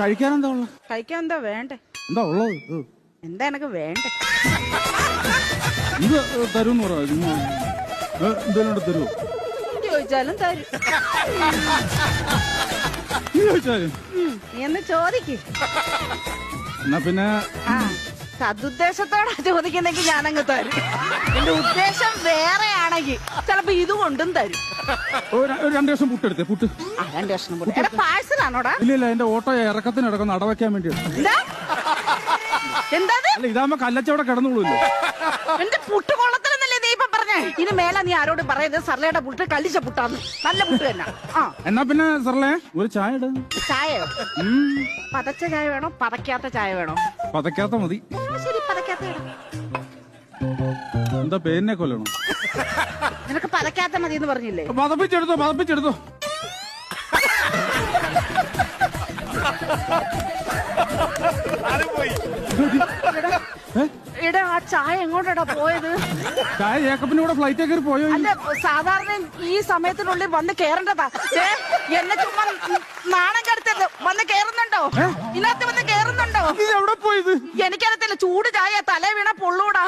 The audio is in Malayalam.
കഴിക്കാൻ എന്താ ഉള്ളത്? കഴിക്കാൻ എന്താ വേണ്ടേ? എന്താ ഉള്ളത്? എന്താ എനക്ക് വേണ്ടേ? ഇത് തരൂന്ന് പറ. എന്തേലും തരുമോ? ചോദിച്ചാലും തരും. ചോദിച്ചാലും നീ എന്ന് ചോദിക്ക്. എന്നാ പിന്നെ സതുദ്ദേശത്തോടെ ചോദിക്കുന്നെങ്കിൽ ഞാനങ്ങ് തരും. എന്റെ ഉദ്ദേശം വേറെയാണെങ്കിൽ ചിലപ്പോ ഇത് കൊണ്ടും തരും. ഒരു 2 ദിവസം പുട്ടെടുത്തേ. പുട്ട് 2 കഷ്ണം പുട്ട്. പാഴ്സലാണോടാ? ഇല്ല എന്റെ ഓട്ടോ ഇറക്കത്തിന് ഇടക്കം അടവയ്ക്കാൻ വേണ്ടിയാണ്. എന്താ അല്ല ഇതാകുമ്പോ കല്ലച്ചവിടെ കിടന്നുള്ളൂല്ലോ. എന്റെ പുട്ട് കൊള്ളത്തിലെന്നല്ലേ നീ ഇപ്പൊ പറഞ്ഞേ? ഇനി മേലെ നീ ആരോട് പറയുന്നത് സർലയുടെ പുട്ട് കല്ലിച്ച പുട്ടാന്ന്. നല്ല പുട്ട് തന്നെ. എന്നാ പിന്നെ സർലേ ഒരു ചായ ഇട. ചായയോ? പതച്ച ചായ വേണോ പതക്കാത്ത ചായ വേണോ? പതക്കാത്ത മതി. ശരി, പതക്കാത്ത ഇടാം. എന്താ പേരിനെ കൊല്ലണോ? നിനക്ക് പതക്കാത്ത മതി എന്ന് പറഞ്ഞില്ലേ? പതപ്പിച്ചെടുത്തോ. എടാ ആ ചായ എങ്ങോട്ടാ പോയത്? ചായ ജേക്കബിന്റെ കൂടെ ഫ്ലൈറ്റ് കയറി പോയോ? അല്ല, സാധാരണ ഈ സമയത്തിനുള്ളിൽ വന്ന് കേറേണ്ടതാ. എന്നെ ചുമ്മാ നാണം കെടുത്തത്. വന്ന് കേറുന്നുണ്ടോ? ഇതിനകത്ത് വന്ന് കേറുന്നുണ്ടോ? എവിടെ പോയത്? എനിക്കറിയത്തില്ല. ചൂട് ചായ തല വീണ പൊള്ളൂടാ.